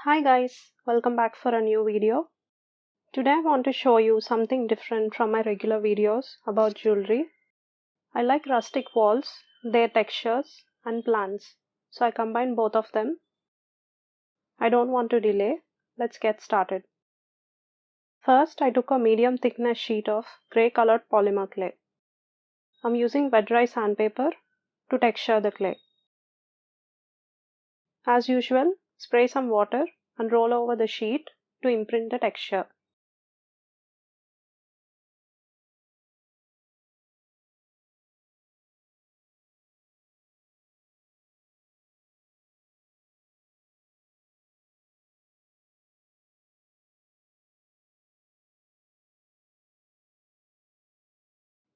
Hi guys, welcome back for a new video. Today I want to show you something different from my regular videos about jewelry. I like rustic walls, their textures and plants, so I combined both of them. I don't want to delay, let's get started. First I took a medium thickness sheet of grey colored polymer clay. I'm using wet dry sandpaper to texture the clay. As usual, spray some water and roll over the sheet to imprint the texture.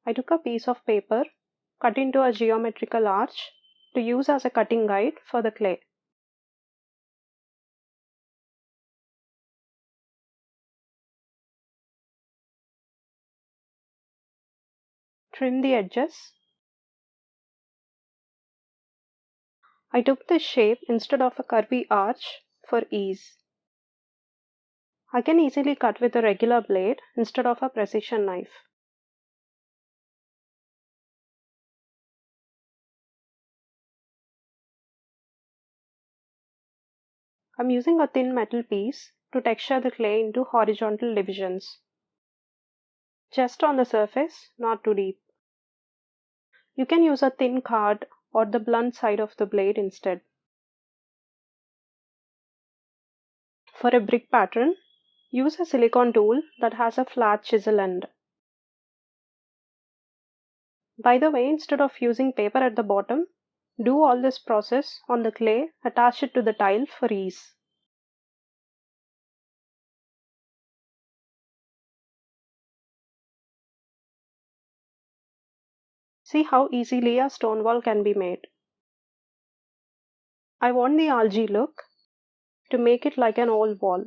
I took a piece of paper, cut into a geometrical arch to use as a cutting guide for the clay. Trim the edges. I took this shape instead of a curvy arch for ease. I can easily cut with a regular blade instead of a precision knife. I'm using a thin metal piece to texture the clay into horizontal divisions. Just on the surface, not too deep. You can use a thin card or the blunt side of the blade instead. For a brick pattern, use a silicone tool that has a flat chisel end. By the way, instead of using paper at the bottom, do all this process on the clay, attach it to the tile for ease. See how easily a stone wall can be made. I want the algae look to make it like an old wall.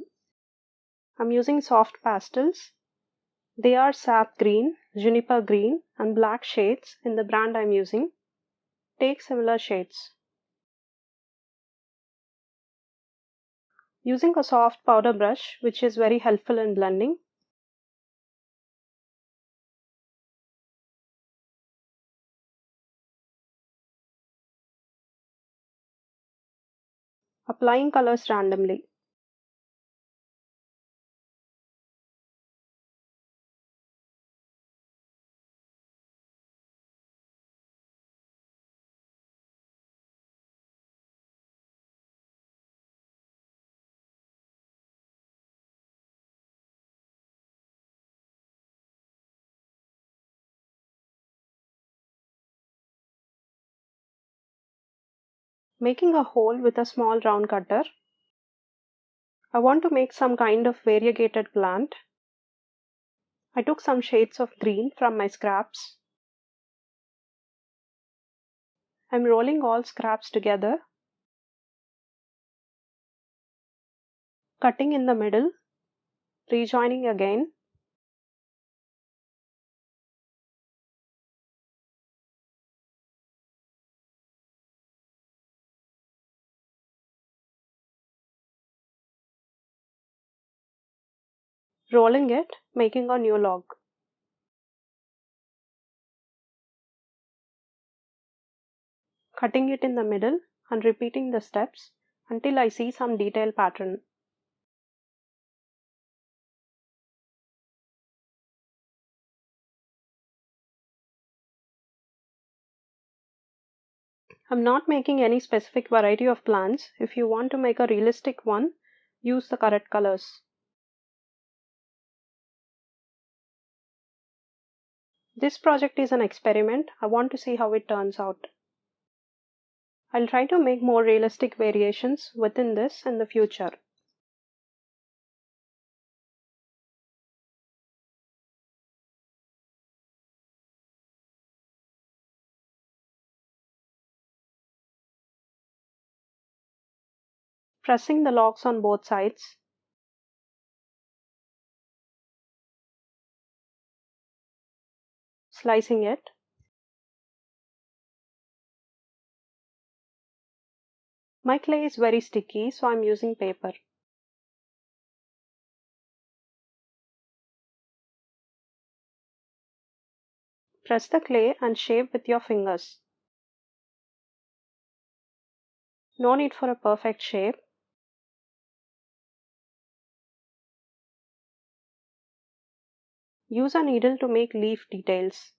I'm using soft pastels. They are sap green, juniper green, and black shades in the brand I'm using. Take similar shades. Using a soft powder brush, which is very helpful in blending, applying colors randomly. Making a hole with a small round cutter. I want to make some kind of variegated plant. I took some shades of green from my scraps. I'm rolling all scraps together, cutting in the middle, rejoining again. Rolling it, making a new log. Cutting it in the middle and repeating the steps until I see some detail pattern. I'm not making any specific variety of plants. If you want to make a realistic one, use the correct colors. This project is an experiment. I want to see how it turns out. I'll try to make more realistic variations within this in the future. Pressing the logs on both sides. Slicing it. My clay is very sticky, so I'm using paper. Press the clay and shape with your fingers. No need for a perfect shape. Use a needle to make leaf details.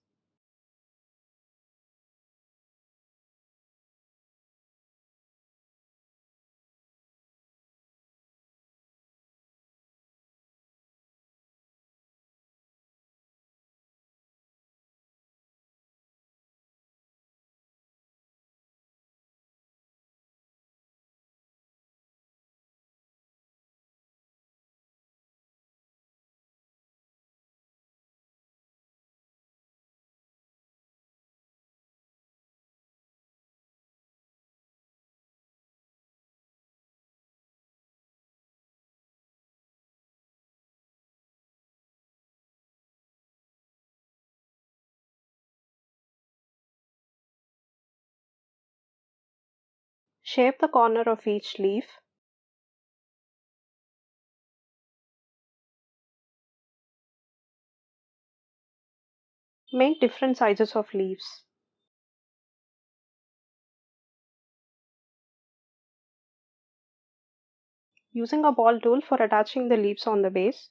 Shape the corner of each leaf. Make different sizes of leaves. Using a ball tool for attaching the leaves on the base.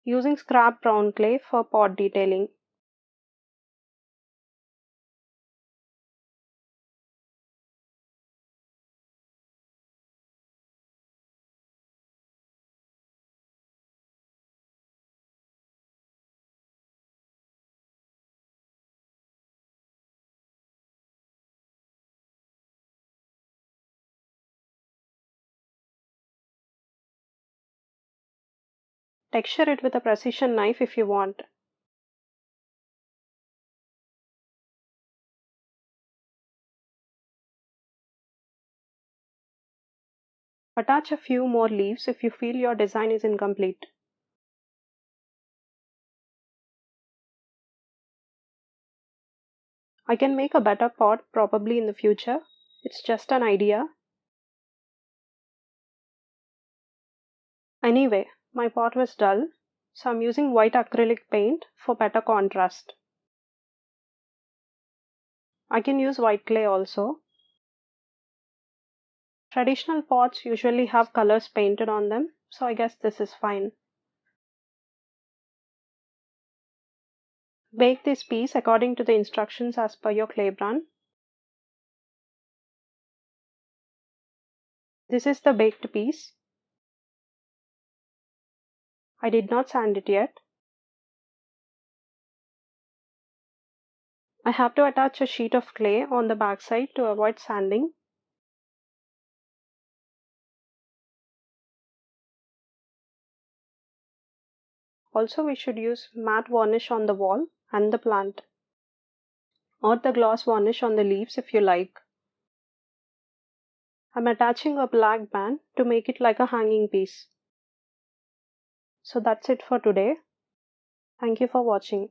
Using scrap brown clay for pot detailing. Texture it with a precision knife if you want. Attach a few more leaves if you feel your design is incomplete. I can make a better pot probably in the future. It's just an idea. Anyway, my pot was dull, so I'm using white acrylic paint for better contrast. I can use white clay also. Traditional pots usually have colors painted on them, so I guess this is fine. Bake this piece according to the instructions as per your clay brand. This is the baked piece. I did not sand it yet. I have to attach a sheet of clay on the backside to avoid sanding. Also, we should use matte varnish on the wall and the plant, or the gloss varnish on the leaves if you like. I'm attaching a black band to make it like a hanging piece. So that's it for today. Thank you for watching.